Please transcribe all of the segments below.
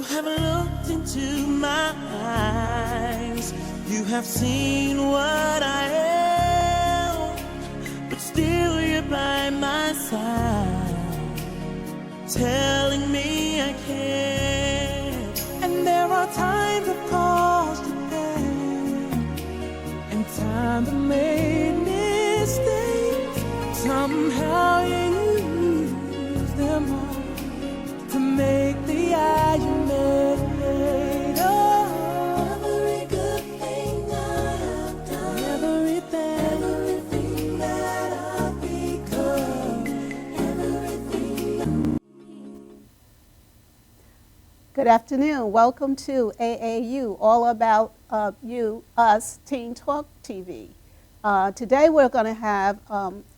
You have looked into my eyes. You have seen what I am, but still you're by my side, telling me I can't. And there are times I've caused you pain, and times I made mistakes. Somehow you use them all to make the eye you made. Oh, every good thing I have done, everything that I've become, everything. Good afternoon. Welcome to AAU, all about you, us, Teen Talk TV. Today we're going to have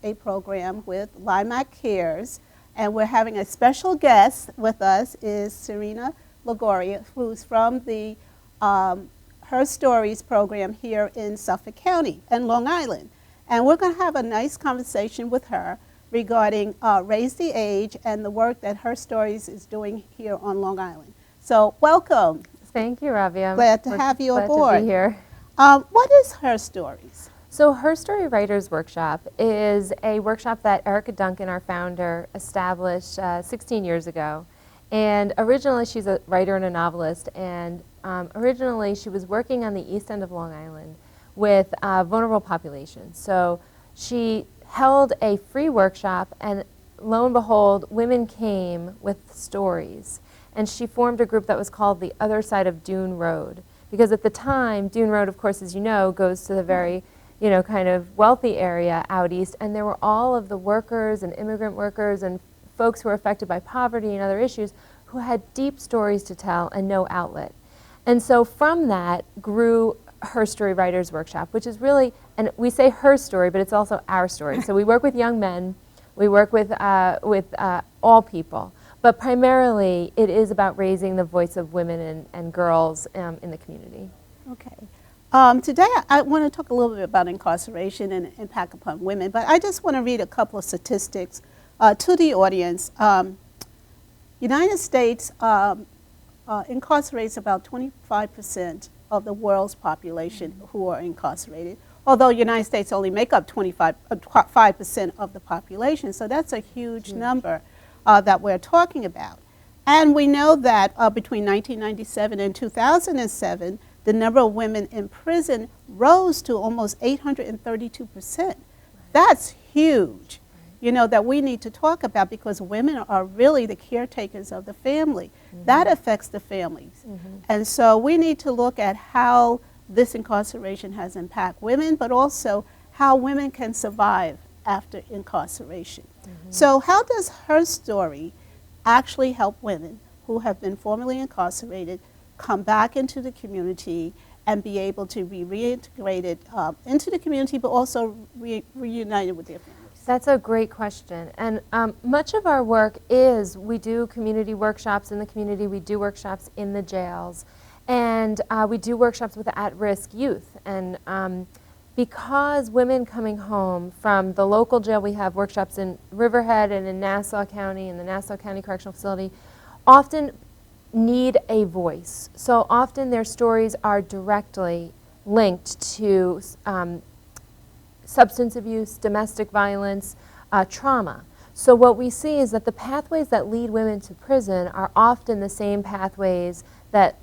a program with LIMAC Cares. And we're having a special guest with us is Serena who's from the Her Stories program here in Suffolk County and Long Island. And we're going to have a nice conversation with her regarding Raise the Age and the work that Her Stories is doing here on Long Island. So welcome. Thank you, Rabia. Glad to have you aboard. Glad to be here. What is Her Stories? So Her Story Writers Workshop is a workshop that Erica Duncan, our founder, established 16 years ago. And originally she's a writer and a novelist, and originally she was working on the east end of Long Island with vulnerable populations. So she held a free workshop, and lo and behold, women came with stories. And she formed a group that was called The Other Side of Dune Road. Because at the time, Dune Road, of course, as you know, goes to the very kind of wealthy area out east, and there were all of the workers and immigrant workers and folks who were affected by poverty and other issues who had deep stories to tell and no outlet. And so from that grew Her Story Writers Workshop, which is really, and we say her story, but it's also our story. So we work with young men, we work with all people, but primarily it is about raising the voice of women and girls in the community. Okay. Today I want to talk a little bit about incarceration and impact upon women, but I just want to read a couple of statistics to the audience. United States incarcerates about 25% of the world's population who are incarcerated, although United States only make up 5% of the population, so that's a huge number that we're talking about. And we know that between 1997 and 2007, the number of women in prison rose to almost 832%. That's huge, that we need to talk about, because women are really the caretakers of the family. That affects the families. And so we need to look at how this incarceration has impacted women, but also how women can survive after incarceration. So how does Her Story actually help women who have been formerly incarcerated come back into the community and be able to be reintegrated into the community, but also reunited with their families? That's a great question. And much of our work is, we do community workshops in the community, we do workshops in the jails, and we do workshops with at-risk youth. And because women coming home from the local jail, we have workshops in Riverhead and in Nassau County, in the Nassau County Correctional Facility, often need a voice. So often their stories are directly linked to substance abuse, domestic violence, trauma. So what we see is that the pathways that lead women to prison are often the same pathways that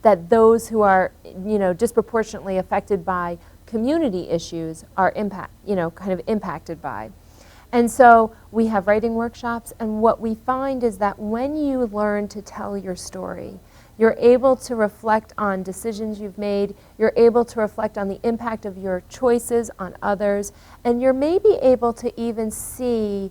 that those who are disproportionately affected by community issues are impacted by. And so we have writing workshops, and what we find is that when you learn to tell your story, you're able to reflect on decisions you've made, you're able to reflect on the impact of your choices on others, and you're maybe able to even see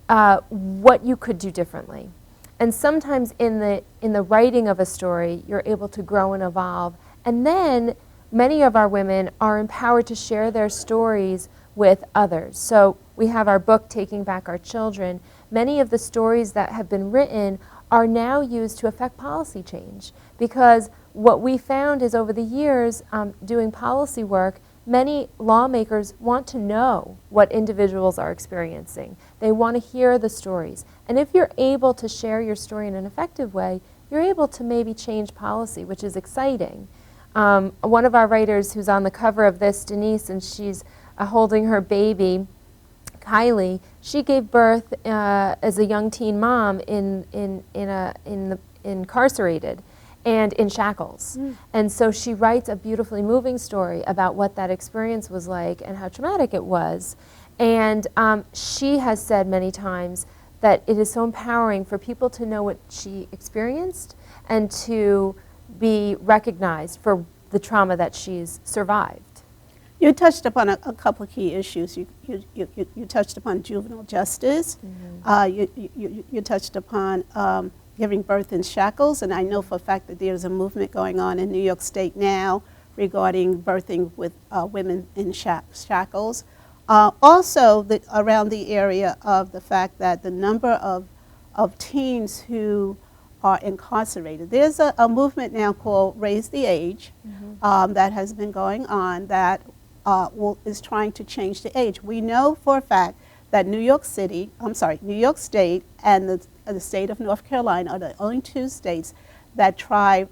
what you could do differently. And sometimes in the writing of a story, you're able to grow and evolve. And then many of our women are empowered to share their stories with others. So we have our book, Taking Back Our Children. Many of the stories that have been written are now used to affect policy change, because what we found is over the years doing policy work, many lawmakers want to know what individuals are experiencing. They want to hear the stories. And if you're able to share your story in an effective way, you're able to maybe change policy, which is exciting. One of our writers who's on the cover of this, Denise, and she's holding her baby, Kylie, she gave birth as a young teen mom incarcerated and in shackles. And so she writes a beautifully moving story about what that experience was like and how traumatic it was. And she has said many times that it is so empowering for people to know what she experienced and to be recognized for the trauma that she's survived. You touched upon a couple of key issues. You touched upon juvenile justice. You touched upon giving birth in shackles, and I know for a fact that there's a movement going on in New York State now regarding birthing with women in shackles. Also, around the area of the fact that the number of teens who are incarcerated. There's a movement now called Raise the Age that has been going on that is trying to change the age. We know for a fact that New York State and the state of North Carolina are the only two states that try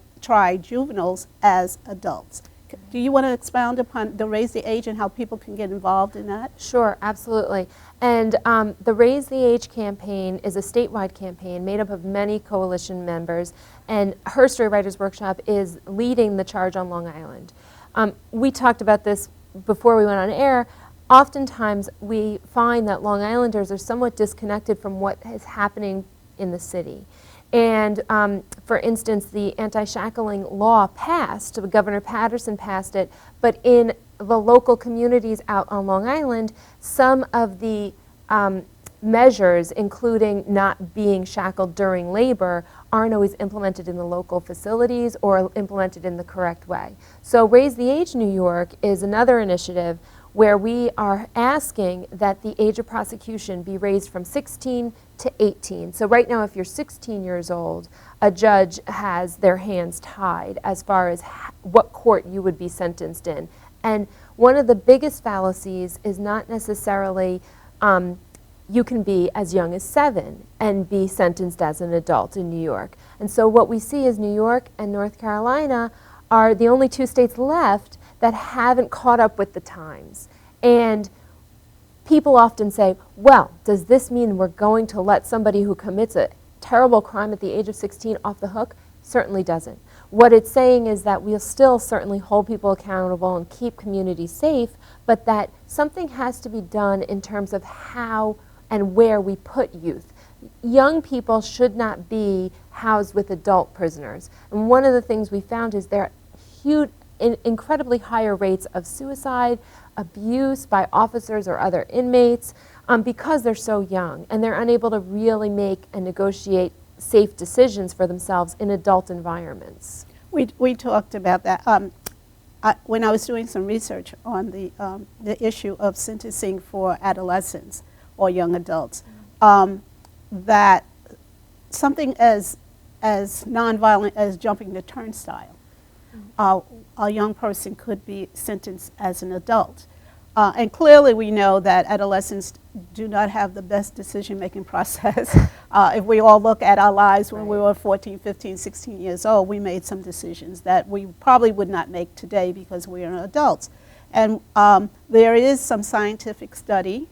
juveniles as adults. Do you want to expound upon the Raise the Age and how people can get involved in that? Sure, absolutely. And the Raise the Age campaign is a statewide campaign made up of many coalition members, and Her Story Writers Workshop is leading the charge on Long Island. We talked about this before we went on air. Oftentimes we find that Long Islanders are somewhat disconnected from what is happening in the city. And for instance, the anti-shackling law passed, Governor Patterson passed it, but in the local communities out on Long Island, some of the measures, including not being shackled during labor, aren't always implemented in the local facilities or implemented in the correct way. So Raise the Age New York is another initiative where we are asking that the age of prosecution be raised from 16 to 18. So right now, if you're 16 years old, a judge has their hands tied as far as what court you would be sentenced in. And one of the biggest fallacies is not necessarily you can be as young as 7 and be sentenced as an adult in New York. And so what we see is New York and North Carolina are the only two states left that haven't caught up with the times. And people often say, well, does this mean we're going to let somebody who commits a terrible crime at the age of 16 off the hook? Certainly doesn't. What it's saying is that we'll still certainly hold people accountable and keep communities safe, but that something has to be done in terms of how and where we put youth. Young people should not be housed with adult prisoners. And one of the things we found is there are huge, incredibly higher rates of suicide, abuse by officers or other inmates because they're so young and they're unable to really make and negotiate safe decisions for themselves in adult environments. We talked about that. When I was doing some research on the issue of sentencing for adolescents or young adults, that something as nonviolent as jumping the turnstile, a young person could be sentenced as an adult. And clearly we know that adolescents do not have the best decision-making process. If we all look at our lives when we were 14, 15, 16 years old, we made some decisions that we probably would not make today because we are adults. And there is some scientific study,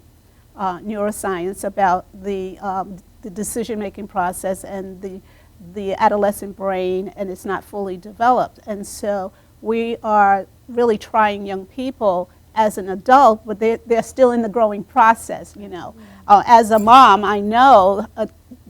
neuroscience, about the decision-making process and the adolescent brain, and it's not fully developed. And so we are really trying young people as an adult, but they're still in the growing process, you know. As a mom, I know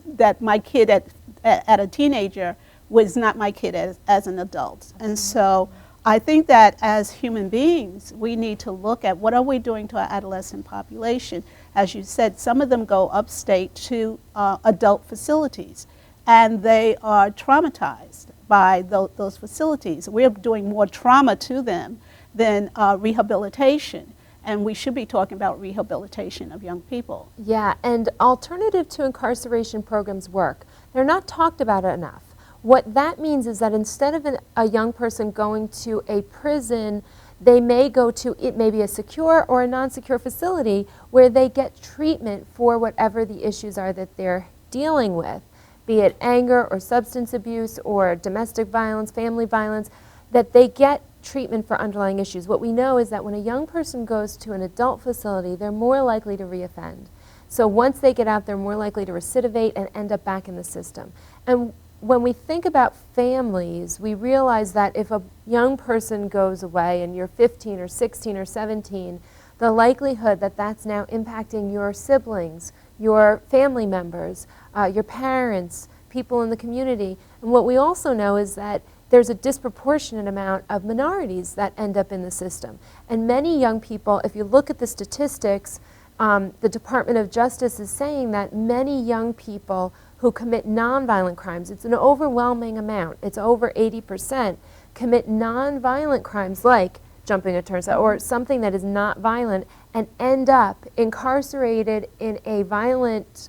that my kid at a teenager was not my kid as an adult. And so I think that as human beings, we need to look at what are we doing to our adolescent population. As you said, some of them go upstate to adult facilities, and they are traumatized by those facilities. We're doing more trauma to them than rehabilitation, and we should be talking about rehabilitation of young people. Yeah, and alternative to incarceration programs work. They're not talked about enough. What that means is that instead of a young person going to a prison they may go to, it may be a secure or a non-secure facility where they get treatment for whatever the issues are that they're dealing with, be it anger or substance abuse or domestic violence, family violence, that they get treatment for underlying issues. What we know is that when a young person goes to an adult facility, they're more likely to reoffend. So once they get out, they're more likely to recidivate and end up back in the system. And when we think about families, we realize that if a young person goes away and you're 15 or 16 or 17, the likelihood that that's now impacting your siblings, your family members, your parents, people in the community. And what we also know is that there's a disproportionate amount of minorities that end up in the system. And many young people, if you look at the statistics, the Department of Justice is saying that many young people who commit nonviolent crimes, it's an overwhelming amount, it's over 80%, commit nonviolent crimes like jumping a turnstile or something that is not violent and end up incarcerated in a violent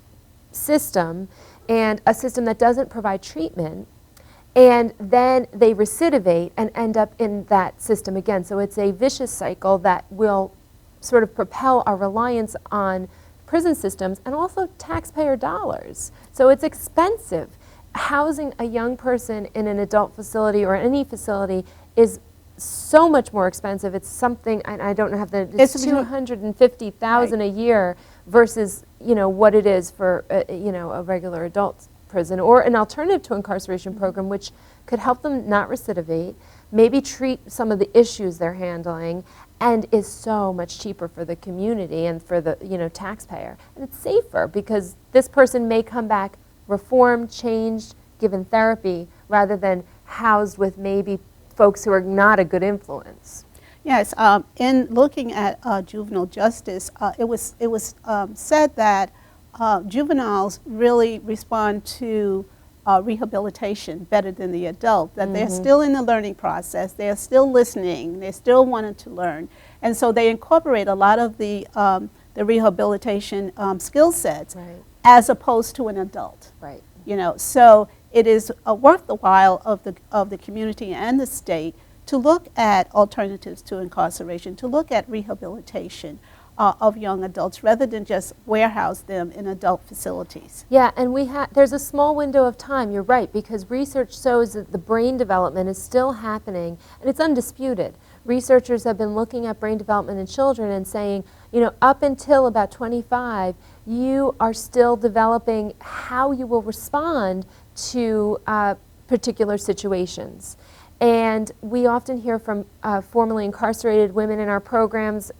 system and a system that doesn't provide treatment, and then they recidivate and end up in that system again. So it's a vicious cycle that will sort of propel our reliance on prison systems and also taxpayer dollars. So it's expensive. Housing a young person in an adult facility or any facility is so much more expensive. It's something, and I don't have the, it's $250,000 a year versus, you know, what it is for, you know, a regular adult prison or an alternative to incarceration program, which could help them not recidivate, maybe treat some of the issues they're handling, and is so much cheaper for the community and for the, you know, taxpayer. And it's safer because this person may come back reformed, changed, given therapy, rather than housed with maybe folks who are not a good influence. Yes, in looking at juvenile justice, it was said that juveniles really respond to rehabilitation better than the adult, that they're still in the learning process, they're still listening, they're still wanting to learn. And so they incorporate a lot of the rehabilitation skill sets as opposed to an adult. Right. You know, so it is worth the while of the community and the state to look at alternatives to incarceration, to look at rehabilitation of young adults rather than just warehouse them in adult facilities. Yeah, and there's a small window of time, you're right, because research shows that the brain development is still happening, and it's undisputed. Researchers have been looking at brain development in children and saying, you know, up until about 25, you are still developing how you will respond to particular situations. And we often hear from formerly incarcerated women in our programs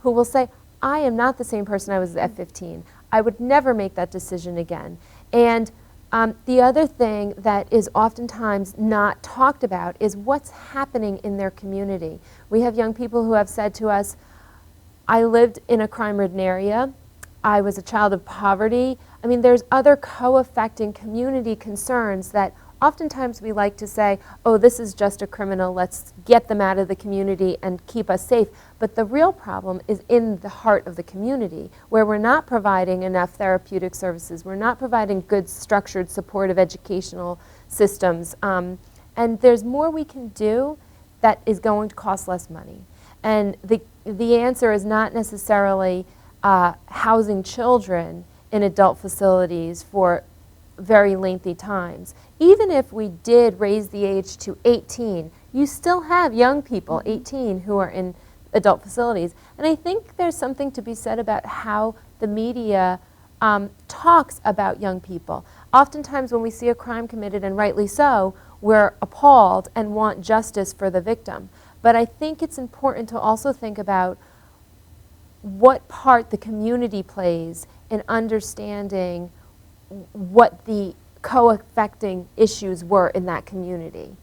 who will say, I am not the same person I was at 15. I would never make that decision again. And the other thing that is oftentimes not talked about is what's happening in their community. We have young people who have said to us, I lived in a crime-ridden area. I was a child of poverty. I mean, there's other co-affecting community concerns that oftentimes we like to say, oh, this is just a criminal, let's get them out of the community and keep us safe. But the real problem is in the heart of the community, where we're not providing enough therapeutic services, we're not providing good structured supportive educational systems, and there's more we can do that is going to cost less money. And the answer is not necessarily housing children in adult facilities for very lengthy times. Even if we did raise the age to 18, you still have young people, 18, who are in adult facilities. And I think there's something to be said about how the media talks about young people. Oftentimes when we see a crime committed, and rightly so, we're appalled and want justice for the victim. But I think it's important to also think about what part the community plays in understanding what the co-affecting issues were in that community.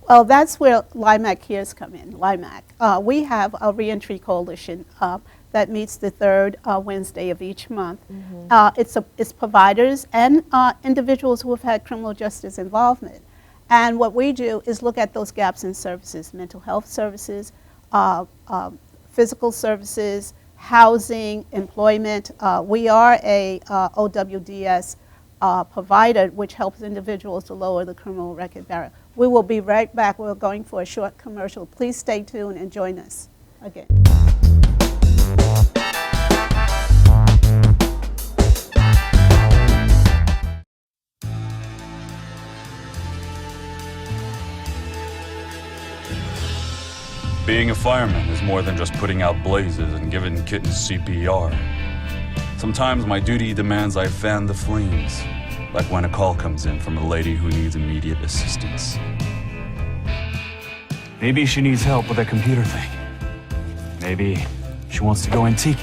Well, that's where LIMAC Cares come in, LIMAC. We have a reentry coalition that meets the third Wednesday of each month. It's providers and individuals who have had criminal justice involvement. And what we do is look at those gaps in services, mental health services, physical services, housing, employment. We are a OWDS provider, which helps individuals to lower the criminal record barrier. We will be right back. We're going for a short commercial. Please stay tuned and join us again. Being a fireman is more than just putting out blazes and giving kittens CPR. Sometimes my duty demands I fan the flames, like when a call comes in from a lady who needs immediate assistance. Maybe she needs help with a computer thing. Maybe she wants to go antique.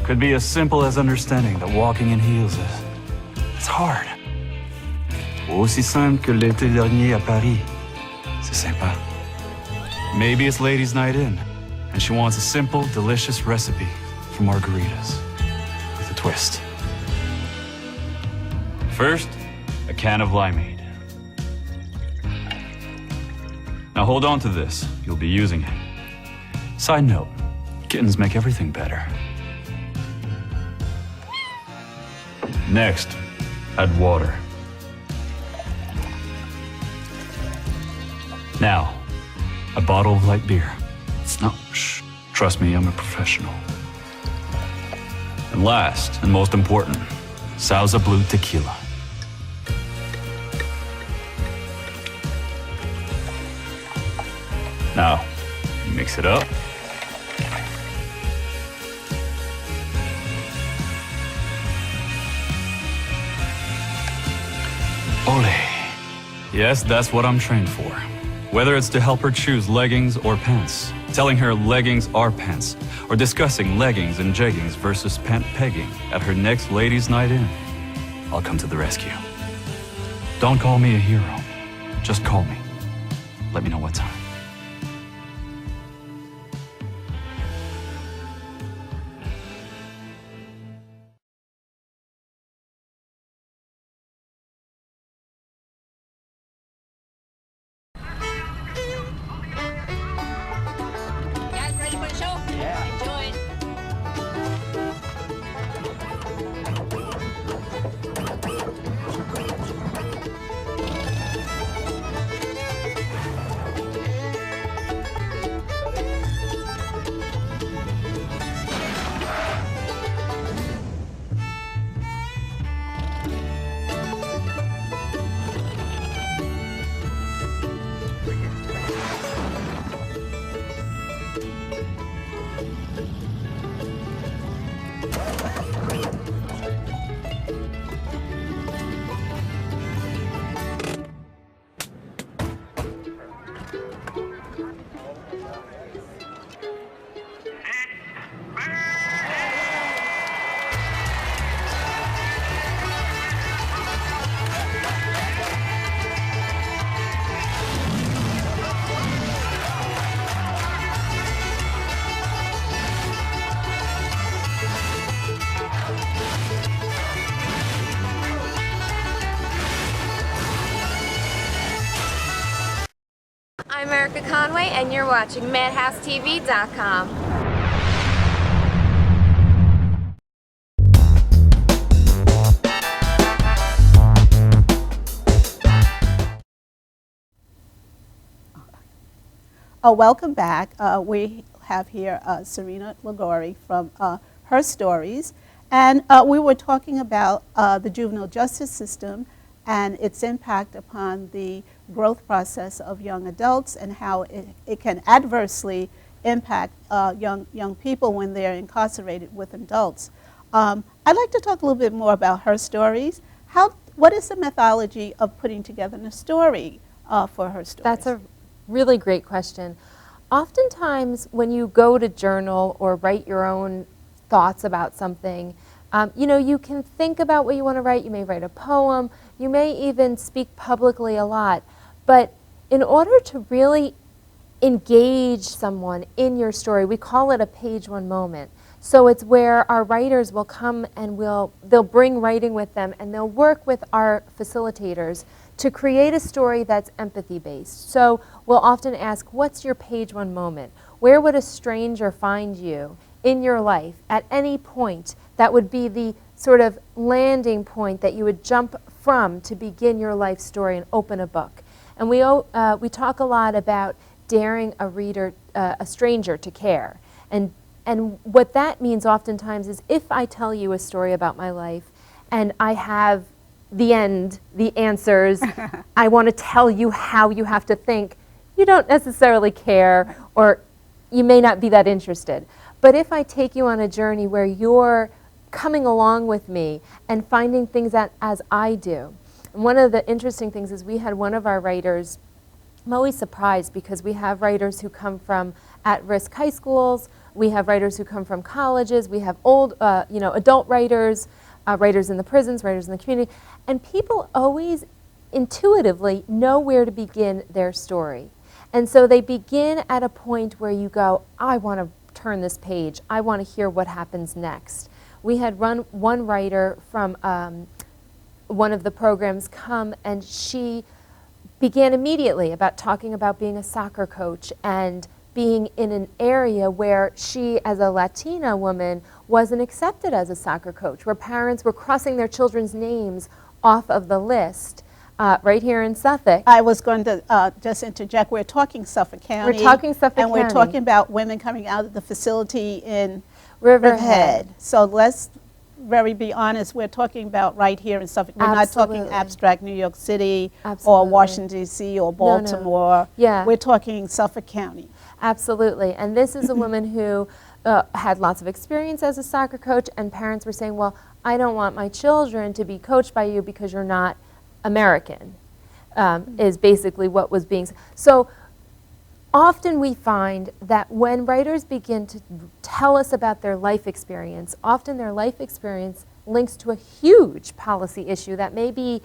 Could be as simple as understanding that walking in heels it's hard. Aussi simple que l'été dernier à Paris. C'est sympa. Maybe it's ladies' night in, and she wants a simple, delicious recipe for margaritas with a twist. First, a can of limeade. Now hold on to this, you'll be using it. Side note, kittens make everything better. Next, add water. Now, a bottle of light beer. No, shh. Trust me, I'm a professional. And last, and most important, Sauza Blue tequila. Now, mix it up. Ole. Yes, that's what I'm trained for. Whether it's to help her choose leggings or pants, telling her leggings are pants, or discussing leggings and jeggings versus pant pegging at her next ladies' night in, I'll come to the rescue. Don't call me a hero. Just call me. Let me know what time. I'm Erica Conway, and you're watching Madhousetv.com. Welcome back. We have here Serena Lagori from Her Stories, and we were talking about the juvenile justice system and its impact upon the growth process of young adults and how it can adversely impact young people when they're incarcerated with adults. I'd like to talk a little bit more about Her Stories. What is the methodology of putting together a story for Her Stories? That's a really great question. Oftentimes when you go to journal or write your own thoughts about something, you can think about what you want to write. You may write a poem. You may even speak publicly a lot. But in order to really engage someone in your story, we call it a page one moment. So it's where our writers will come and they'll bring writing with them, and they'll work with our facilitators to create a story that's empathy based. So we'll often ask, what's your page one moment? Where would a stranger find you in your life at any point that would be the sort of landing point that you would jump from to begin your life story and open a book? And we talk a lot about daring a reader, a stranger to care. And what that means oftentimes is if I tell you a story about my life and I have the end, the answers, I want to tell you how you have to think, you don't necessarily care, or you may not be that interested. But if I take you on a journey where you're coming along with me and finding things that as I do. And one of the interesting things is we had one of our writers, I'm always surprised because we have writers who come from at-risk high schools, we have writers who come from colleges, we have old, adult writers, writers in the prisons, writers in the community, and people always intuitively know where to begin their story. And so they begin at a point where you go, I want to turn this page, I want to hear what happens next. We had one writer from one of the programs come, and she began immediately about talking about being a soccer coach and being in an area where she, as a Latina woman, wasn't accepted as a soccer coach, where parents were crossing their children's names off of the list. Right here in Suffolk. I was going to just interject. We're talking Suffolk County. We're talking Suffolk and County. we're talking about women coming out of the facility in Riverhead. So let's be honest. We're talking about right here in Suffolk. We're not talking Absolutely. abstract New York City Absolutely. or Washington, D.C. or Baltimore. Yeah. We're talking Suffolk County. Absolutely. And this is a woman who had lots of experience as a soccer coach, and parents were saying, well, I don't want my children to be coached by you because you're not American, is basically what was being said. So often we find that when writers begin to tell us about their life experience, often their life experience links to a huge policy issue that may be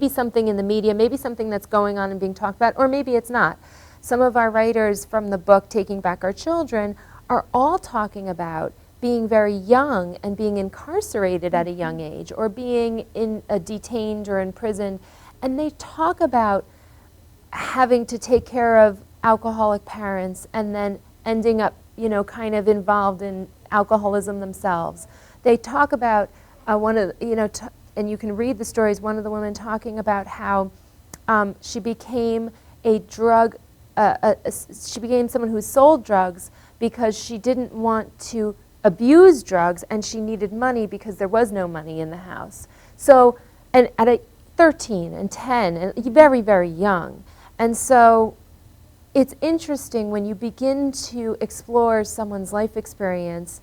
something in the media, maybe something that's going on and being talked about, or maybe it's not. Some of our writers from the book Taking Back Our Children are all talking about being very young and being incarcerated at a young age, or being detained or imprisoned, and they talk about having to take care of alcoholic parents and then ending up, kind of involved in alcoholism themselves. They talk about and you can read the stories. One of the women talking about how she became a drug. She became someone who sold drugs because she didn't want to abuse drugs, and she needed money because there was no money in the house. So, and at 13 and 10, and very, very young. And so it's interesting when you begin to explore someone's life experience.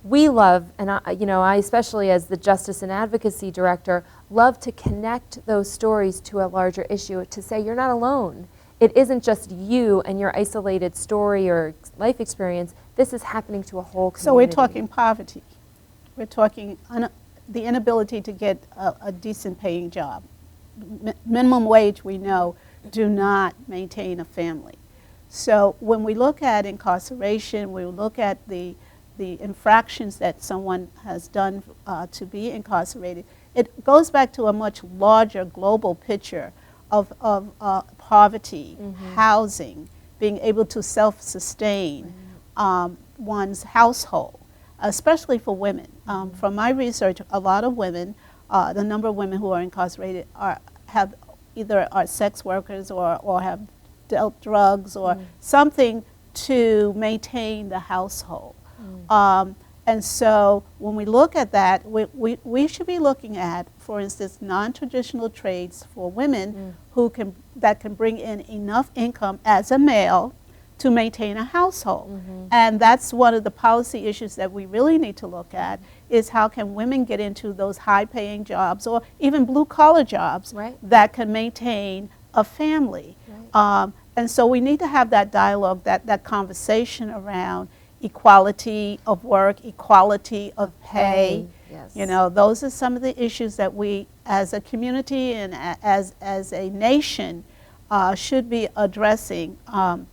We love, and I especially as the Justice and Advocacy Director, love to connect those stories to a larger issue, to say you're not alone. It isn't just you and your isolated story or life experience. This is happening to a whole community. So we're talking poverty. We're talking the inability to get a decent paying job. Minimum wage, we know, do not maintain a family. So when we look at incarceration, we look at the infractions that someone has done to be incarcerated, it goes back to a much larger global picture of poverty, housing, being able to self-sustain one's household, especially for women. From my research, a lot of women, the number of women who are incarcerated have either are sex workers or have dealt drugs or something to maintain the household. And so when we look at that, we should be looking at, for instance, non-traditional trades for women that can bring in enough income as a male to maintain a household. And that's one of the policy issues that we really need to look at, is how can women get into those high-paying jobs or even blue-collar jobs that can maintain a family. And so we need to have that dialogue, that conversation around equality of work, equality of pay. Yes. Those are some of the issues that we as a community and as a nation should be addressing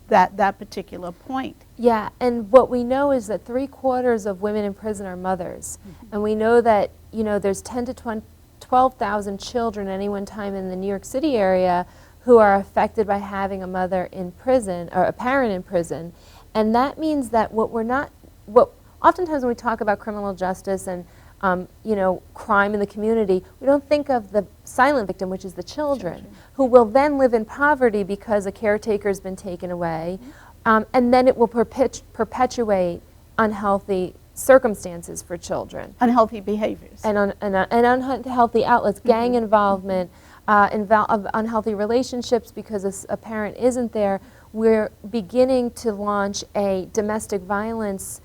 that particular point. Yeah, and what we know is that 3/4 of women in prison are mothers. And we know that, there's 10 to 12,000 children at any one time in the New York City area who are affected by having a mother in prison or a parent in prison. And that means that oftentimes when we talk about criminal justice and crime in the community, we don't think of the silent victim, which is the children, who will then live in poverty because a caretaker's been taken away, and then it will perpetuate unhealthy circumstances for children. Unhealthy behaviors. And unhealthy outlets, gang involvement, unhealthy relationships because a parent isn't there. We're beginning to launch a domestic violence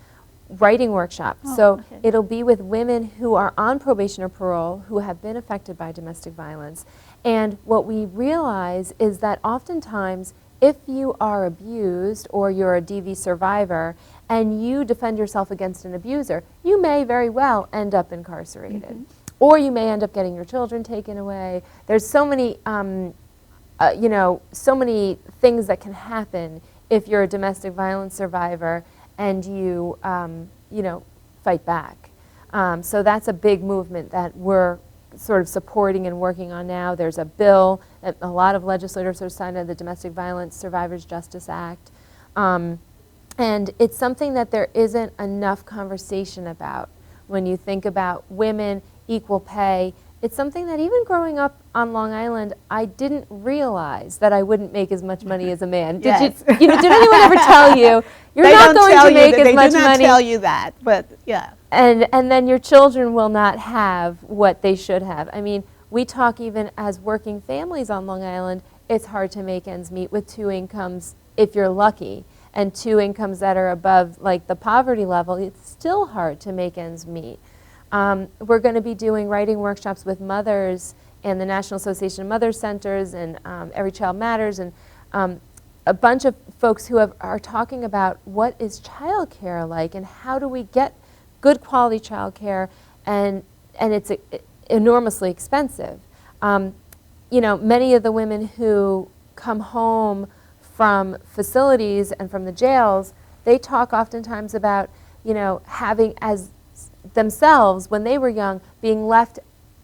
writing workshop. It'll be with women who are on probation or parole who have been affected by domestic violence. And what we realize is that oftentimes if you are abused or you're a DV survivor and you defend yourself against an abuser, you may very well end up incarcerated. Or you may end up getting your children taken away. There's so many, so many things that can happen if you're a domestic violence survivor and you, fight back. So that's a big movement that we're sort of supporting and working on now. There's a bill that a lot of legislators are signed, the Domestic Violence Survivors Justice Act. And it's something that there isn't enough conversation about. When you think about women, equal pay, it's something that even growing up on Long Island, I didn't realize that I wouldn't make as much money as a man. Did anyone ever tell you, you're not going to make as much money? They do not tell you that, but yeah. And then your children will not have what they should have. I mean, we talk even as working families on Long Island, it's hard to make ends meet with 2 incomes if you're lucky, and 2 incomes that are above like the poverty level. It's still hard to make ends meet. We're going to be doing writing workshops with mothers and the National Association of Mother Centers and Every Child Matters, and a bunch of folks who are talking about what is childcare like and how do we get good quality childcare, and it's enormously expensive. Many of the women who come home from facilities and from the jails, they talk oftentimes about having as themselves, when they were young, being left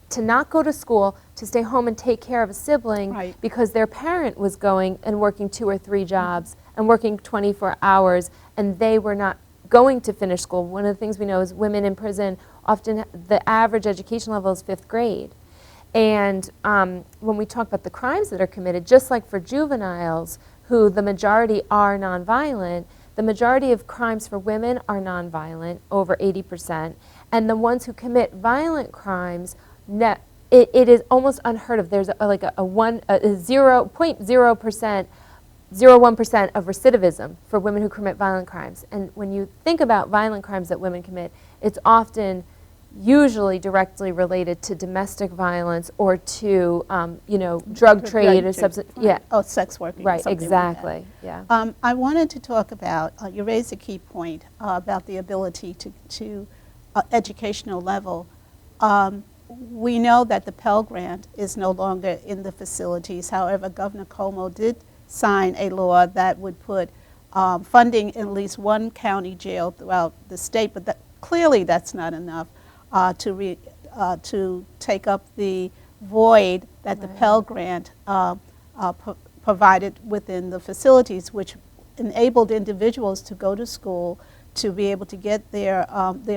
to not go to school, to stay home and take care of a sibling because their parent was going and working 2 or 3 jobs and working 24 hours, and they were not going to finish school. One of the things we know is women in prison, often the average education level is 5th grade. And when we talk about the crimes that are committed, just like for juveniles, who the majority are nonviolent, the majority of crimes for women are nonviolent, over 80%, and the ones who commit violent crimes, it is almost unheard of. There's like a 0.0%, 0.01% of recidivism for women who commit violent crimes. And when you think about violent crimes that women commit, it's often usually directly related to domestic violence or to drug trade or substance. Sex working. Right, exactly. Like that. I wanted to talk about, you raised a key point about the ability to educational level. We know that the Pell Grant is no longer in the facilities. However, Governor Cuomo did sign a law that would put funding in at least one county jail throughout the state, but clearly that's not enough to take up the void that the Pell Grant provided within the facilities, which enabled individuals to go to school, to be able to get their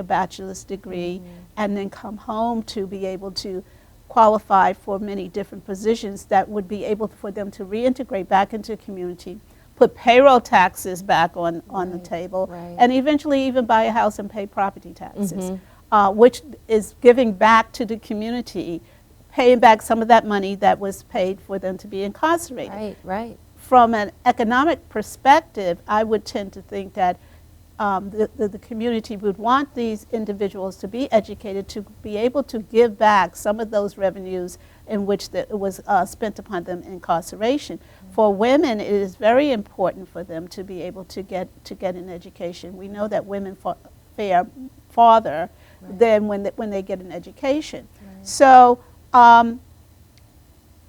bachelor's degree, and then come home to be able to qualify for many different positions that would be able for them to reintegrate back into the community, put payroll taxes back on the table, and eventually even buy a house and pay property taxes, which is giving back to the community, paying back some of that money that was paid for them to be incarcerated. From an economic perspective, I would tend to think that the community would want these individuals to be educated, to be able to give back some of those revenues in which it was spent upon them in incarceration. For women, it is very important for them to be able to get an education. We know that women fare farther than when they get an education. So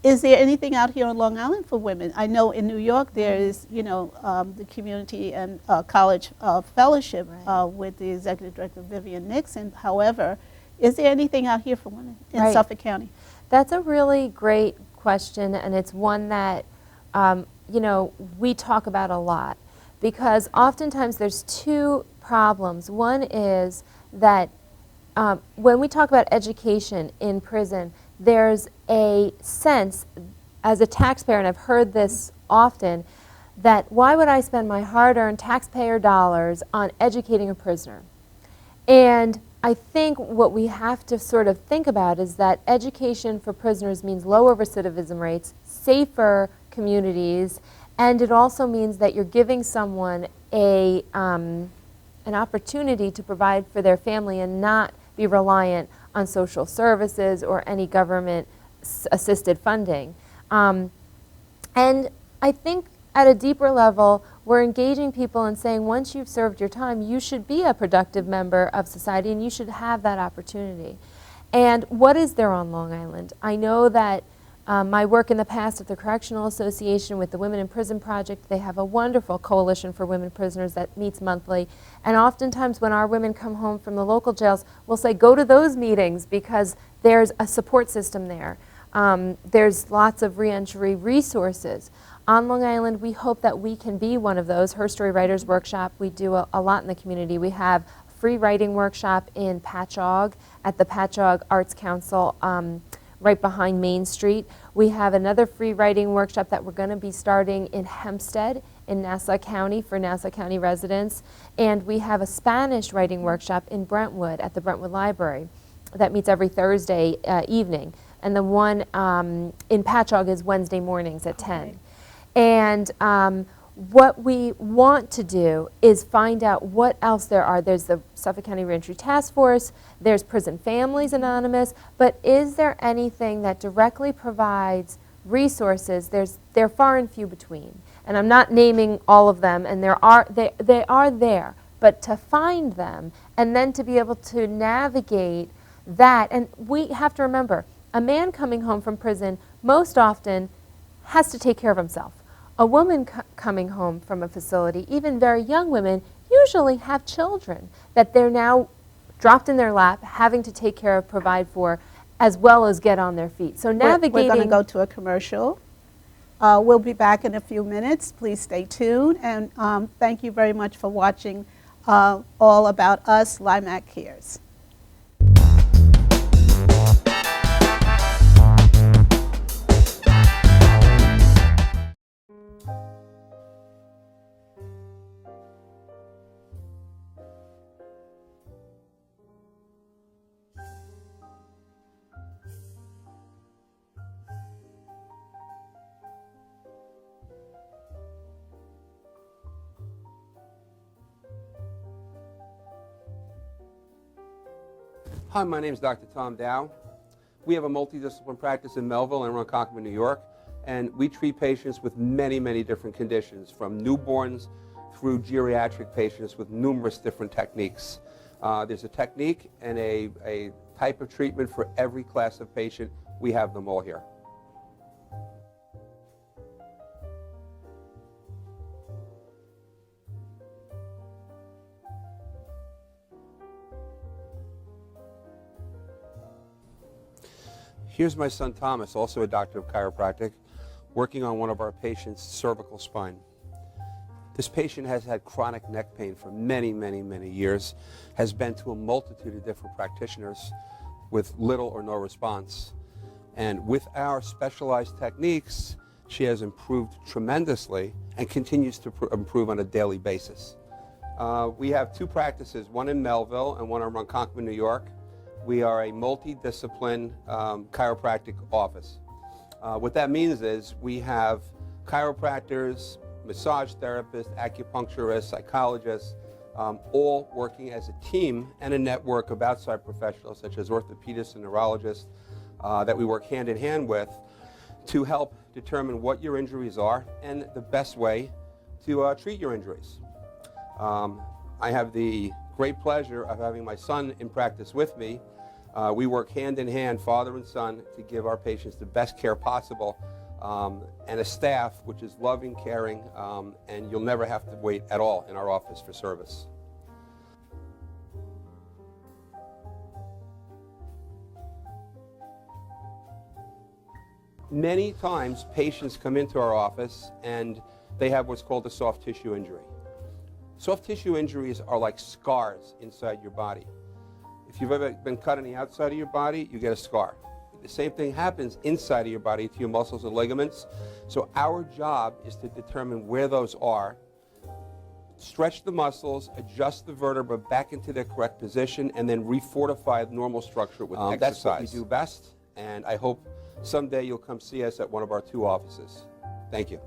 is there anything out here on Long Island for women? I know in New York there is, the community and college fellowship with the executive director Vivian Nixon. However, is there anything out here for women in Suffolk County? That's a really great question, and it's one that we talk about a lot, because oftentimes there's 2 problems. One is that when we talk about education in prison, there's a sense, as a taxpayer, and I've heard this often, that why would I spend my hard-earned taxpayer dollars on educating a prisoner? And I think what we have to sort of think about is that education for prisoners means lower recidivism rates, safer communities, and it also means that you're giving someone an opportunity to provide for their family and not be reliant on social services or any government-assisted funding. And I think at a deeper level, we're engaging people and saying once you've served your time, you should be a productive member of society and you should have that opportunity. And what is there on Long Island? I know that my work in the past at the Correctional Association with the Women in Prison Project, they have a wonderful coalition for women prisoners that meets monthly. And oftentimes when our women come home from the local jails, we'll say, go to those meetings because there's a support system there. There's lots of reentry resources. On Long Island, we hope that we can be one of those. Her Story Writers Workshop, we do a lot in the community. We have a free writing workshop in Patchogue at the Patchogue Arts Council, right behind Main Street. We have another free writing workshop that we're going to be starting in Hempstead in Nassau County for Nassau County residents. And we have a Spanish writing workshop in Brentwood at the Brentwood Library that meets every Thursday evening. And the one in Patchogue is Wednesday mornings at 10. And what we want to do is find out what else there are. There's the Suffolk County Reentry Task Force, there's Prison Families Anonymous, but is there anything that directly provides resources? They're far and few between. And I'm not naming all of them, and they are there, but to find them and then to be able to navigate that, and we have to remember, a man coming home from prison most often has to take care of himself. A woman coming home from a facility, even very young women, usually have children that they're now dropped in their lap, having to take care of, provide for, as well as get on their feet. So navigating... We're going to go to a commercial. We'll be back in a few minutes. Please stay tuned. And thank you very much for watching All About Us, LIMAC Cares. Hi, my name is Dr. Tom Dow. We have a multidisciplinary practice in Melville and Ronkonkoma, New York, and we treat patients with many, many different conditions, from newborns through geriatric patients with numerous different techniques. There's a technique and a type of treatment for every class of patient. We have them all here. Here's my son Thomas, also a doctor of chiropractic, working on one of our patients' cervical spine. This patient has had chronic neck pain for many, many, many years, has been to a multitude of different practitioners with little or no response. And with our specialized techniques, she has improved tremendously and continues to improve on a daily basis. We have two practices, one in Melville and one in Ronkonkoma, New York. We are a multidiscipline chiropractic office. What that means is we have chiropractors, massage therapists, acupuncturists, psychologists, all working as a team and a network of outside professionals such as orthopedists and neurologists that we work hand in hand with to help determine what your injuries are and the best way to treat your injuries. I have the great pleasure of having my son in practice with me. We work hand in hand, father and son, to give our patients the best care possible, and a staff which is loving, caring, and you'll never have to wait at all in our office for service. Many times patients come into our office and they have what's called a soft tissue injury. Soft tissue injuries are like scars inside your body. If you've ever been cut on the outside of your body, you get a scar. The same thing happens inside of your body to your muscles and ligaments. So our job is to determine where those are, stretch the muscles, adjust the vertebra back into their correct position, and then refortify the normal structure with exercise. That's what we do best, and I hope someday you'll come see us at one of our 2 offices. Thank you.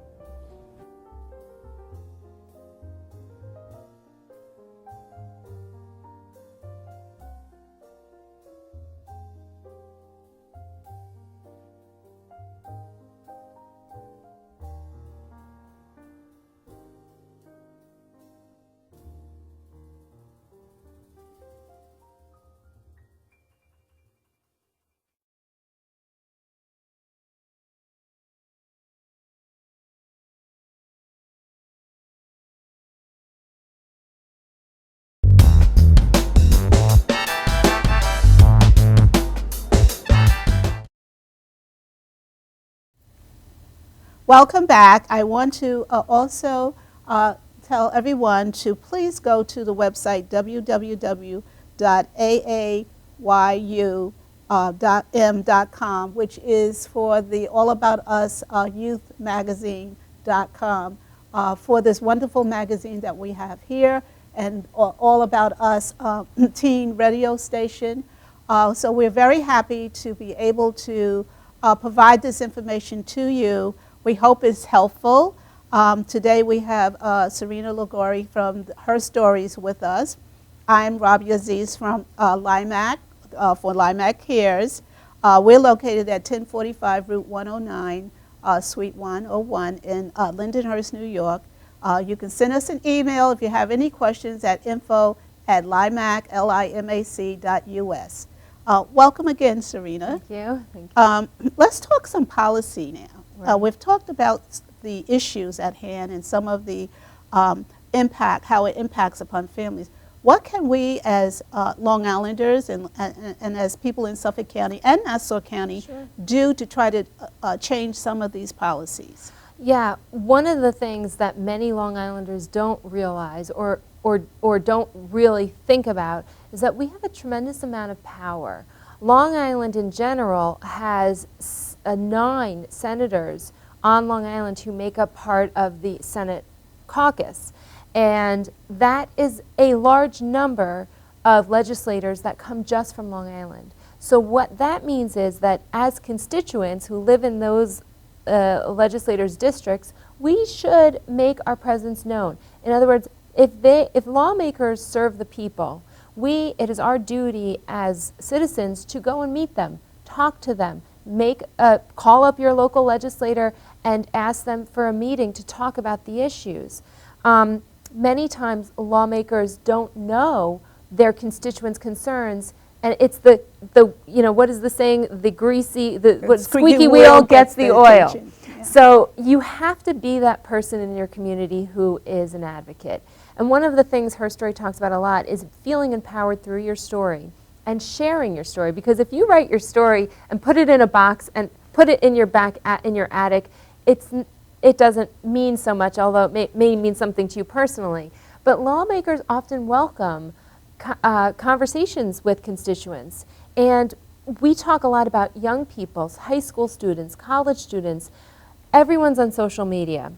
Welcome back. I want to also tell everyone to please go to the website www.aayu.m.com, which is for the All About Us Youth Magazine.com, for this wonderful magazine that we have here, and All About Us teen radio station. So we're very happy to be able to provide this information to you. We hope it's helpful. Today we have Serena Lagori from Her Stories with us. I'm Rabia Aziz from LIMAC, for LIMAC Cares. We're located at 1045 Route 109, Suite 101 in Lindenhurst, New York. You can send us an email if you have any questions at info@limac.us. Welcome again, Serena. Thank you. Thank you. Let's talk some policy now. Right. We've talked about the issues at hand and some of the impact, how it impacts upon families. What can we as Long Islanders and as people in Suffolk County and Nassau County do to try to change some of these policies? Yeah, one of the things that many Long Islanders don't realize or don't really think about is that we have a tremendous amount of power. Long Island in general has 9 senators on Long Island who make up part of the Senate caucus. And that is a large number of legislators that come just from Long Island. So what that means is that as constituents who live in those legislators' districts, we should make our presence known. In other words, if lawmakers serve the people, it is our duty as citizens to go and meet them, talk to them, call up your local legislator and ask them for a meeting to talk about the issues. Many times lawmakers don't know their constituents' concerns, and it's the what is the saying? The squeaky wheel gets the oil. Yeah. So you have to be that person in your community who is an advocate. And one of the things Her Story talks about a lot is feeling empowered through your story and sharing your story. Because if you write your story and put it in a box and put it in your in your attic, it doesn't mean so much, although it may mean something to you personally. But lawmakers often welcome conversations with constituents. And we talk a lot about young people, high school students, college students. Everyone's on social media.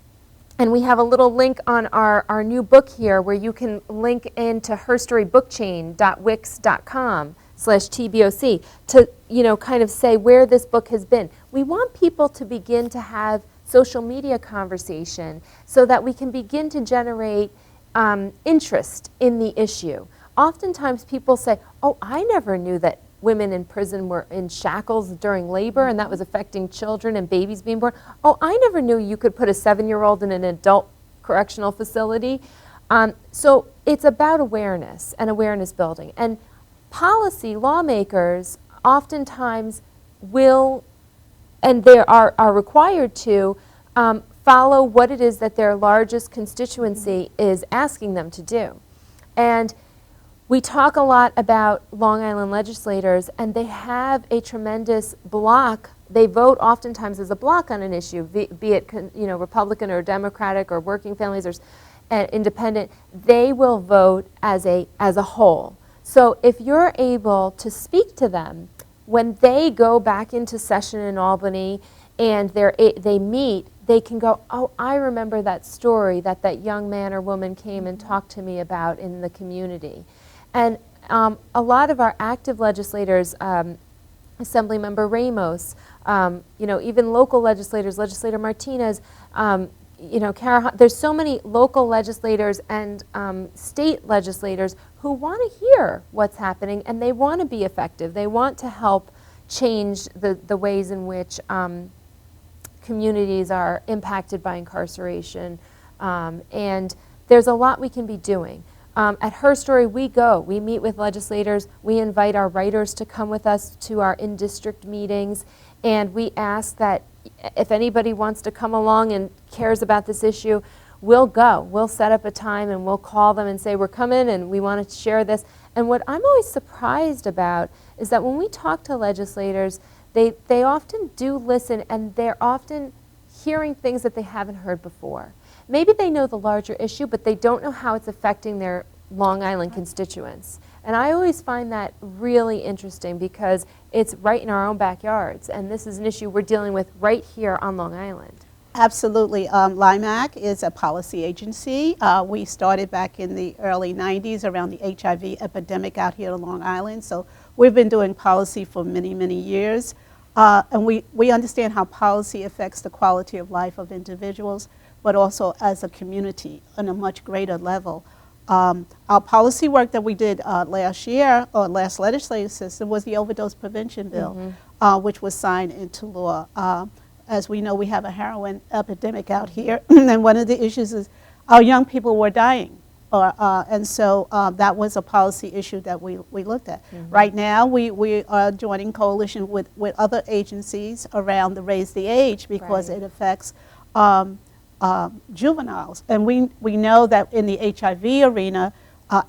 And we have a little link on our new book here where you can link into herstorybookchain.wix.com/TBOC to kind of say where this book has been. We want people to begin to have social media conversation so that we can begin to generate interest in the issue. Oftentimes people say, oh, I never knew that women in prison were in shackles during labor and that was affecting children and babies being born. Oh, I never knew you could put a 7-year-old in an adult correctional facility. So it's about awareness and awareness building. And policy lawmakers oftentimes will, and they are required to, follow what it is that their largest constituency is asking them to do. And we talk a lot about Long Island legislators, and they have a tremendous block. They vote oftentimes as a block on an issue, be it Republican or Democratic or working families or independent. They will vote as a whole. So if you're able to speak to them when they go back into session in Albany and they meet, they can go, oh, I remember that story that that young man or woman came and talked to me about in the community. And a lot of our active legislators, Assemblymember Ramos, even local legislators, Legislator Martinez, there's so many local legislators and state legislators who want to hear what's happening, and they want to be effective. They want to help change the ways in which communities are impacted by incarceration, and there's a lot we can be doing. At Her Story, we meet with legislators, we invite our writers to come with us to our in-district meetings, and we ask that if anybody wants to come along and cares about this issue, we'll go. We'll set up a time and we'll call them and say, we're coming and we want to share this. And what I'm always surprised about is that when we talk to legislators, they often do listen, and they're often hearing things that they haven't heard before. Maybe they know the larger issue, but they don't know how it's affecting their Long Island constituents. And I always find that really interesting because it's right in our own backyards, and this is an issue we're dealing with right here on Long Island. Absolutely. LIMAC is a policy agency. We started back in the early 90s around the HIV epidemic out here on Long Island. So we've been doing policy for many, many years. And we understand how policy affects the quality of life of individuals, but also as a community on a much greater level. Our policy work that we did last year, or last legislative session, was the overdose prevention bill, which was signed into law. As we know, we have a heroin epidemic out here, and one of the issues is our young people were dying. And so that was a policy issue that we looked at. Right now, we are joining coalition with other agencies around the Raise the Age because it affects juveniles. And we know that in the HIV arena,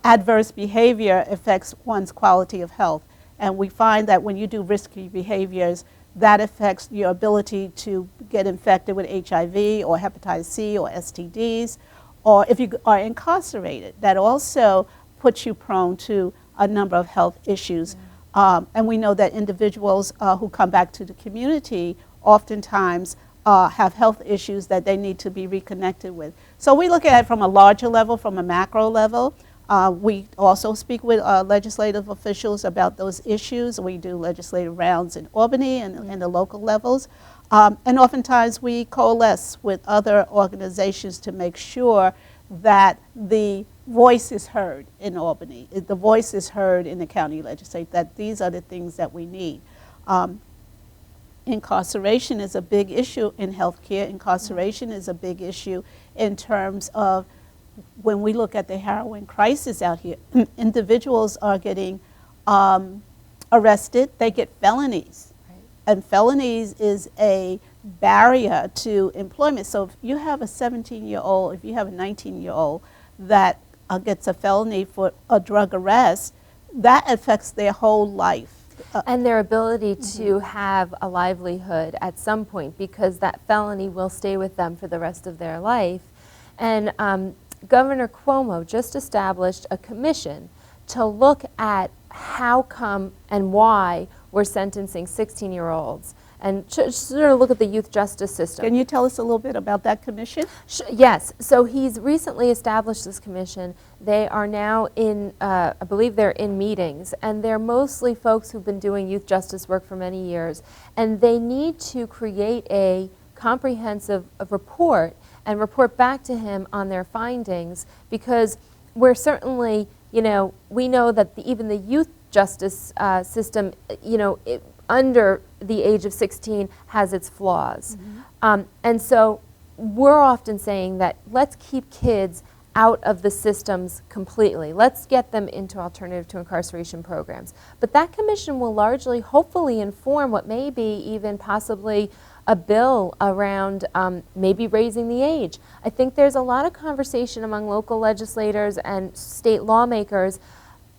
adverse behavior affects one's quality of health. And we find that when you do risky behaviors, that affects your ability to get infected with HIV or hepatitis C or STDs. Or if you are incarcerated, that also puts you prone to a number of health issues. And we know that individuals who come back to the community oftentimes have health issues that they need to be reconnected with. So we look at it from a larger level, from a macro level. We also speak with legislative officials about those issues. We do legislative rounds in Albany and in the local levels. And oftentimes we coalesce with other organizations to make sure that the voice is heard in Albany, the voice is heard in the county legislature, that these are the things that we need. Incarceration is a big issue in healthcare. Incarceration is a big issue in terms of when we look at the heroin crisis out here. Individuals are getting arrested, they get felonies. And felonies is a barrier to employment. So if you have a 17-year-old, if you have a 19-year-old that gets a felony for a drug arrest, that affects their whole life. And their ability to have a livelihood at some point, because that felony will stay with them for the rest of their life. And Governor Cuomo just established a commission to look at how come and why we're sentencing 16-year-olds and sort of look at the youth justice system. Can you tell us a little bit about that commission? Yes. So he's recently established this commission. They are now in, I believe they're in meetings, and they're mostly folks who've been doing youth justice work for many years. And they need to create a comprehensive report and report back to him on their findings, because we're certainly, we know that even the youth justice system, under the age of 16 has its flaws. And so we're often saying that let's keep kids out of the systems completely. Let's get them into alternative to incarceration programs. But that commission will largely, hopefully, inform what may be even possibly a bill around maybe raising the age. I think there's a lot of conversation among local legislators and state lawmakers.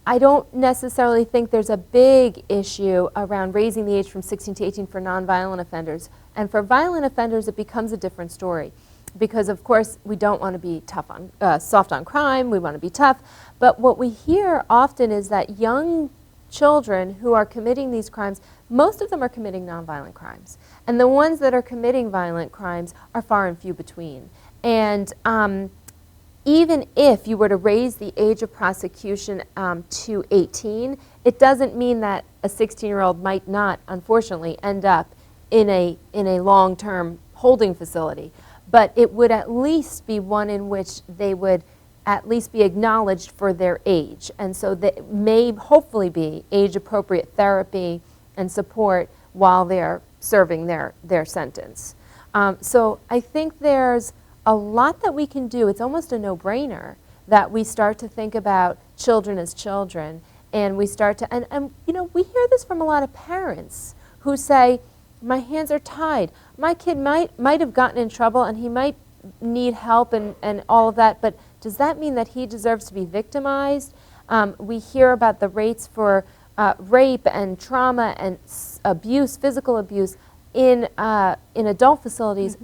I don't necessarily think there's a big issue around raising the age from 16 to 18 for nonviolent offenders. And for violent offenders, it becomes a different story. because of course we don't want to be tough on, soft on crime, we want to be tough. But what we hear often is that young children who are committing these crimes, most of them are committing nonviolent crimes. And the ones that are committing violent crimes are far and few between. And even if you were to raise the age of prosecution to 18, it doesn't mean that a 16-year-old might not, unfortunately, end up in a long-term holding facility. But it would at least be one in which they would at least be acknowledged for their age. And so that may hopefully be age-appropriate therapy and support while they're serving their sentence. So I think there's a lot that we can do. It's almost a no-brainer that we start to think about children as children, and we start to, and you know, we hear this from a lot of parents who say, my hands are tied. My kid might have gotten in trouble and he might need help and all of that, but does that mean that he deserves to be victimized? We hear about the rates for rape and trauma and abuse, physical abuse in adult facilities.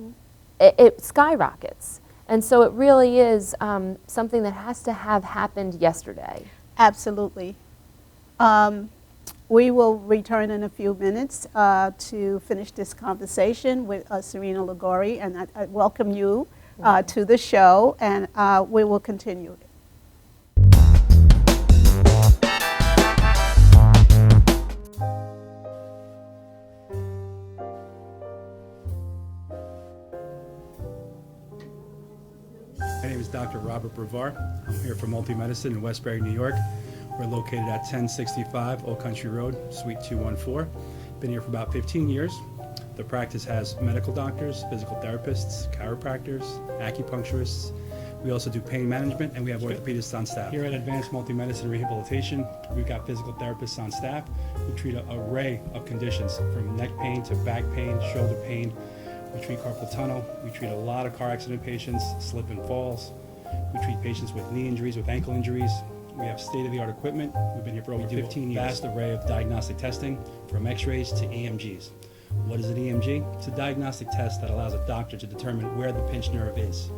It skyrockets. And so it really is something that has to have happened yesterday. Absolutely. We will return in a few minutes to finish this conversation with Serena Ligori, and I welcome you to the show, and we will continue. My name is Dr. Robert Brevard. I'm here for Multi-Medicine in Westbury, New York. We're located at 1065 Old Country Road, Suite 214. Been here for about 15 years. The practice has medical doctors, physical therapists, chiropractors, acupuncturists. We also do pain management, and we have orthopedists on staff. Here at Advanced Multi-Medicine Rehabilitation, we've got physical therapists on staff who treat an array of conditions, from neck pain to back pain, shoulder pain. We treat carpal tunnel. We treat a lot of car accident patients, slip and falls. We treat patients with knee injuries, with ankle injuries. We have state-of-the-art equipment. We've been here for over 15 years. Vast array of diagnostic testing, from x-rays to EMGs. What is an EMG? It's a diagnostic test that allows a doctor to determine where the pinched nerve is.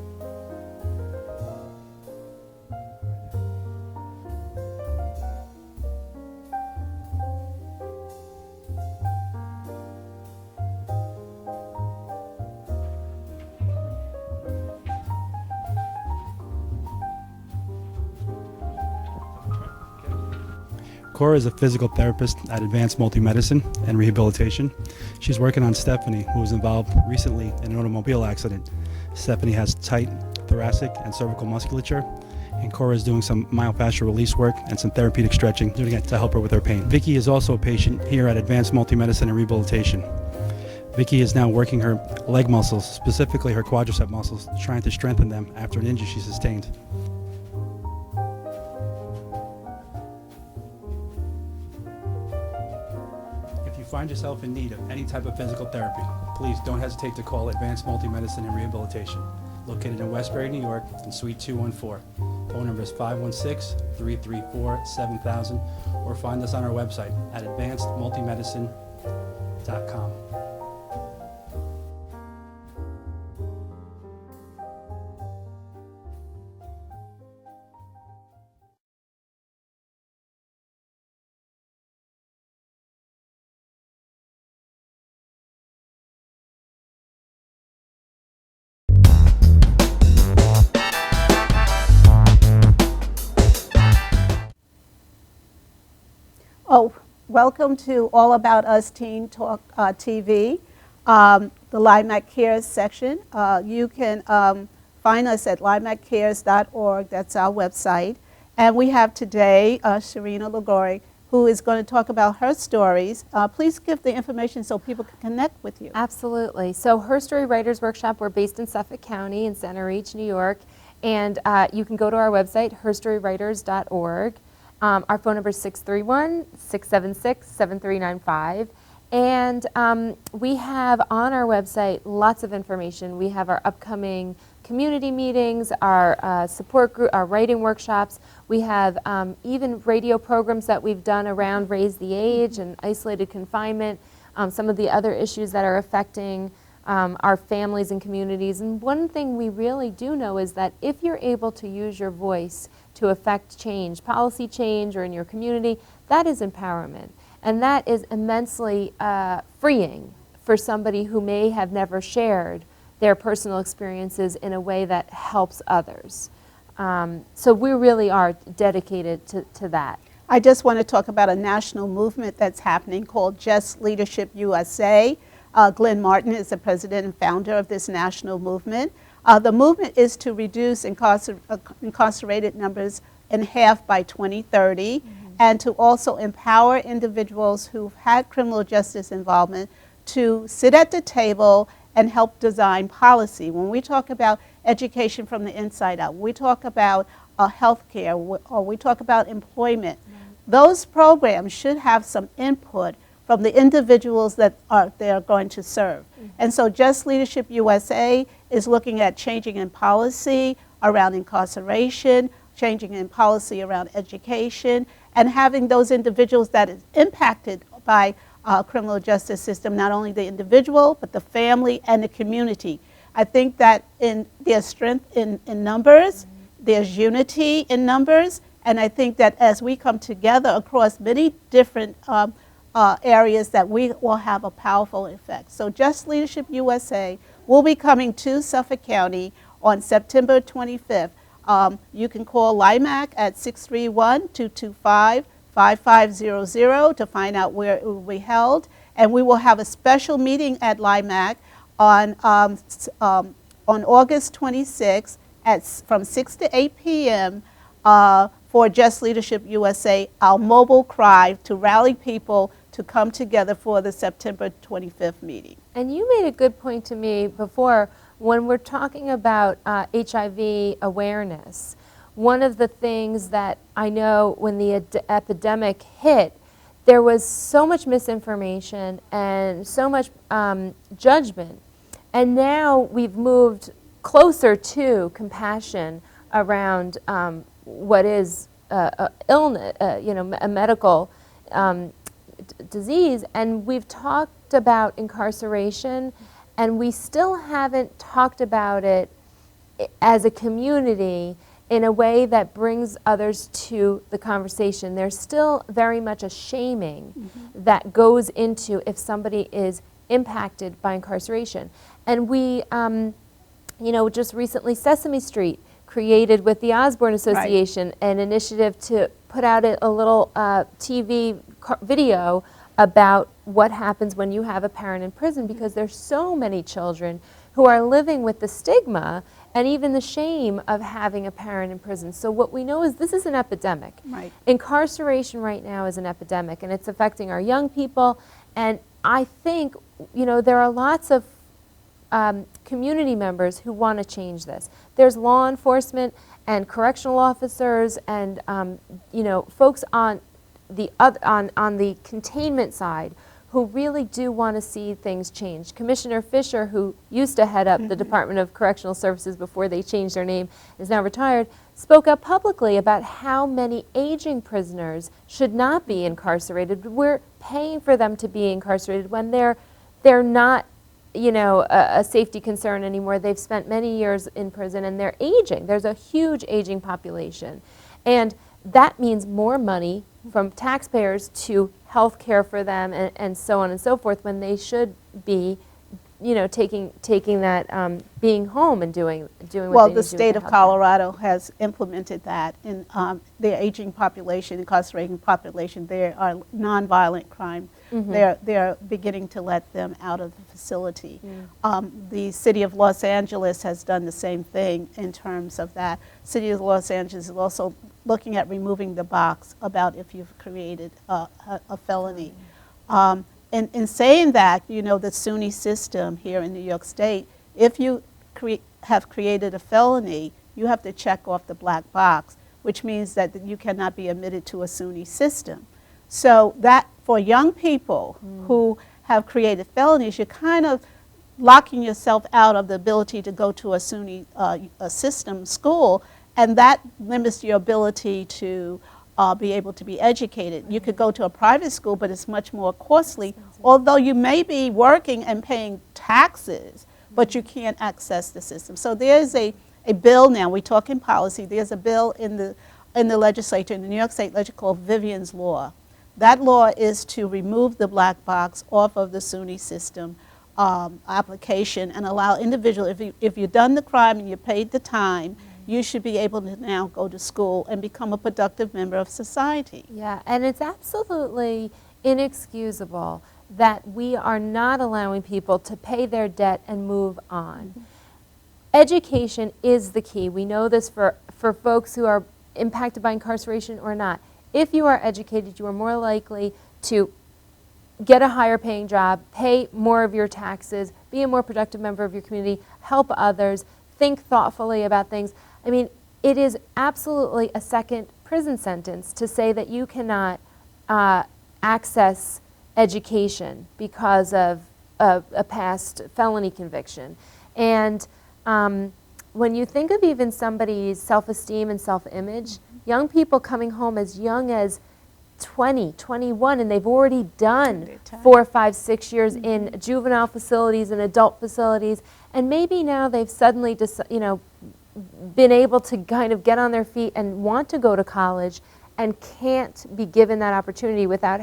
Cora is a physical therapist at Advanced Multi-Medicine and Rehabilitation. She's working on Stephanie, who was involved recently in an automobile accident. Stephanie has tight thoracic and cervical musculature, and Cora is doing some myofascial release work and some therapeutic stretching, doing it to help her with her pain. Vicky is also a patient here at Advanced Multi-Medicine and Rehabilitation. Vicky is now working her leg muscles, specifically her quadricep muscles, trying to strengthen them after an injury she sustained. If you find yourself in need of any type of physical therapy, please don't hesitate to call Advanced Multi-Medicine and Rehabilitation, located in Westbury, New York, in Suite 214. Phone number is 516-334-7000, or find us on our website at advancedmultimedicine.com. Oh, welcome to All About Us Teen Talk TV, the LIMAC Cares section. You can find us at limaccares.org. That's our website. And we have today Serena Ligori, who is going to talk about her stories. Please give the information so people can connect with you. Absolutely. So Her Story Writers Workshop, we're based in Suffolk County in Center Reach, New York. And you can go to our website, herstorywriters.org. Our phone number is 631-676-7395. And we have on our website lots of information. We have our upcoming community meetings, our support group, our writing workshops. We have even radio programs that we've done around Raise the Age and isolated confinement, some of the other issues that are affecting our families and communities. And one thing we really do know is that if you're able to use your voice to affect change, policy change, or in your community, that is empowerment. And that is immensely freeing for somebody who may have never shared their personal experiences in a way that helps others. So we really are dedicated to that. I just want to talk about a national movement that's happening called Just Leadership USA. Glenn Martin is the president and founder of this national movement. The movement is to reduce incarcerated numbers in half by 2030, and to also empower individuals who've had criminal justice involvement to sit at the table and help design policy. When we talk about education from the inside out, we talk about health care, or we talk about employment, those programs should have some input from the individuals that they are going to serve. And so Just Leadership USA is looking at changing in policy around incarceration, changing in policy around education, and having those individuals that is impacted by criminal justice system, not only the individual, but the family and the community. I think that there's strength in numbers, there's unity in numbers, and I think that as we come together across many different areas, that we will have a powerful effect. So Just Leadership USA will be coming to Suffolk County on September 25th. You can call LIMAC at 631-225-5500 to find out where it will be held. And we will have a special meeting at LIMAC on August 26th from 6 to 8 p.m. For Just Leadership USA, our mobile cry to rally people to come together for the September 25th meeting. And you made a good point to me before, when we're talking about HIV awareness. One of the things that I know when the epidemic hit, there was so much misinformation and so much judgment. And now we've moved closer to compassion around what is illness, a medical disease. And we've talked about incarceration, and we still haven't talked about it as a community in a way that brings others to the conversation. There's still very much a shaming that goes into if somebody is impacted by incarceration. And we, just recently Sesame Street created with the Osborne Association an initiative to put out a little TV video about what happens when you have a parent in prison, because there's so many children who are living with the stigma and even the shame of having a parent in prison. So what we know is this is an epidemic. Right. Incarceration right now is an epidemic, and it's affecting our young people. And I think, there are lots of community members who want to change this. There's law enforcement and correctional officers and folks on the containment side who really do want to see things change. Commissioner Fisher, who used to head up the Department of Correctional Services before they changed their name, is now retired, spoke up publicly about how many aging prisoners should not be incarcerated. We're paying for them to be incarcerated when they're not a safety concern anymore. They've spent many years in prison and they're aging. There's a huge aging population. And that means more money from taxpayers to health care for them and so on and so forth, when they should be, taking that, being home and doing what they need to do. Well, the state of Colorado has implemented that in their aging population, incarcerating population. There are nonviolent crime. They're beginning to let them out of the facility. The city of Los Angeles has done the same thing in terms of that. City of Los Angeles is also looking at removing the box about if you've created a felony. In saying that, the SUNY system here in New York State, if you have created a felony, you have to check off the black box, which means that you cannot be admitted to a SUNY system. So that for young people who have created felonies, you're kind of locking yourself out of the ability to go to a SUNY a system school, and that limits your ability to be able to be educated. You could go to a private school, but it's much more costly, although you may be working and paying taxes, but you can't access the system. So there's a bill now, we talk in policy, there's a bill in the legislature, in the New York State legislature, called Vivian's Law. That law is to remove the black box off of the SUNY system application and allow individuals, if you've done the crime and you paid the time, you should be able to now go to school and become a productive member of society. Yeah, and it's absolutely inexcusable that we are not allowing people to pay their debt and move on. Education is the key. We know this for folks who are impacted by incarceration or not. If you are educated, you are more likely to get a higher paying job, pay more of your taxes, be a more productive member of your community, help others, think thoughtfully about things. I mean, it is absolutely a second prison sentence to say that you cannot access education because of a past felony conviction. And when you think of even somebody's self-esteem and self-image, young people coming home as young as 20, 21, and they've already done 4, 5, 6 years in juvenile facilities and adult facilities, and maybe now they've suddenly been able to kind of get on their feet and want to go to college and can't be given that opportunity without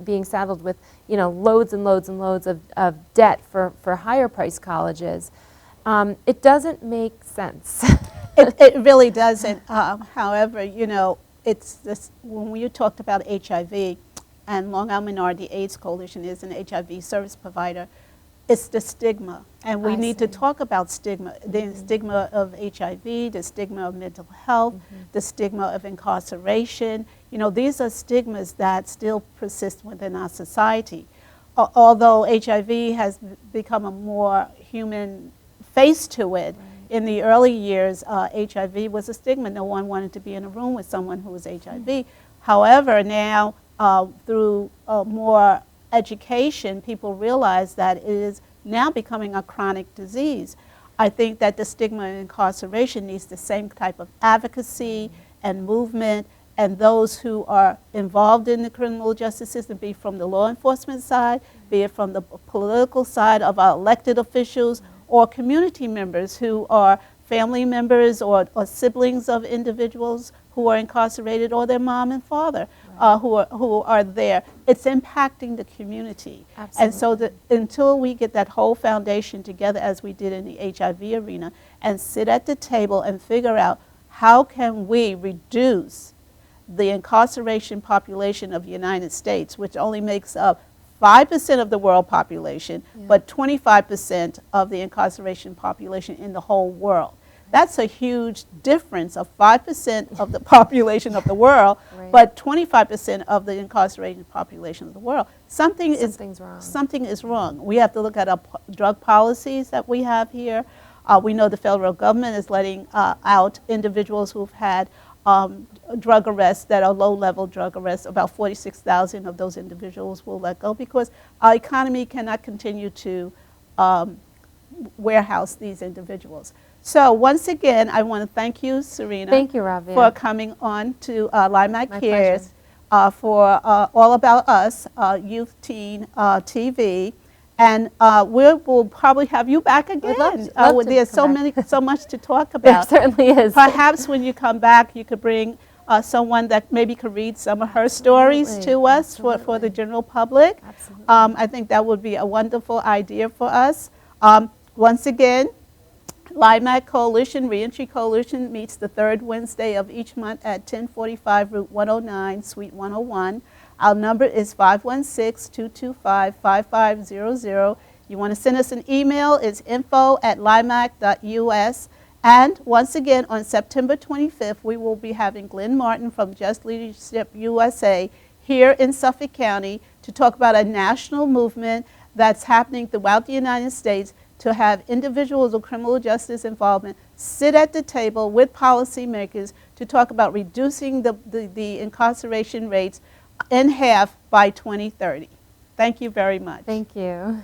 being saddled with loads and loads and loads of debt for higher priced colleges. It doesn't make sense. It really doesn't. However, it's this, when you talked about HIV, and Long Island Minority AIDS Coalition is an HIV service provider, it's the stigma. And we need to talk about stigma, the stigma of HIV, the stigma of mental health, the stigma of incarceration. These are stigmas that still persist within our society. Although HIV has become a more human face to it, in the early years, HIV was a stigma. No one wanted to be in a room with someone who was HIV. However, now through more education, people realize that it is now becoming a chronic disease. I think that the stigma of incarceration needs the same type of advocacy and movement, and those who are involved in the criminal justice system, be it from the law enforcement side, be it from the political side of our elected officials, or community members who are family members or siblings of individuals who are incarcerated, or their mom and father who are there. It's impacting the community. Absolutely. And so until we get that whole foundation together, as we did in the HIV arena, and sit at the table and figure out how can we reduce the incarceration population of the United States, which only makes up 5% of the world population, but 25% of the incarceration population in the whole world. That's a huge difference of 5% of the population of the world, but 25% of the incarcerated population of the world. Something's wrong. Something is wrong. We have to look at our drug policies that we have here. We know the federal government is letting out individuals who've had drug arrests that are low-level drug arrests. About 46,000 of those individuals will let go because our economy cannot continue to warehouse these individuals. So once again, I want to thank you, Serena. Thank you, Rabia. For coming on to LIMAC My Cares for All About Us, Youth Teen TV. And we'll probably have you back again. There's so much to talk about. There certainly is. Perhaps when you come back, you could bring someone that maybe could read some of her stories to us for the general public. Absolutely. I think that would be a wonderful idea for us. Once again, LIMAC Coalition, Reentry Coalition, meets the third Wednesday of each month at 1045 Route 109, Suite 101. Our number is 516-225-5500. You want to send us an email, it's info@limac.us. And once again, on September 25th, we will be having Glenn Martin from Just Leadership USA here in Suffolk County to talk about a national movement that's happening throughout the United States to have individuals with criminal justice involvement sit at the table with policymakers to talk about reducing the incarceration rates in half by 2030. Thank you very much. Thank you.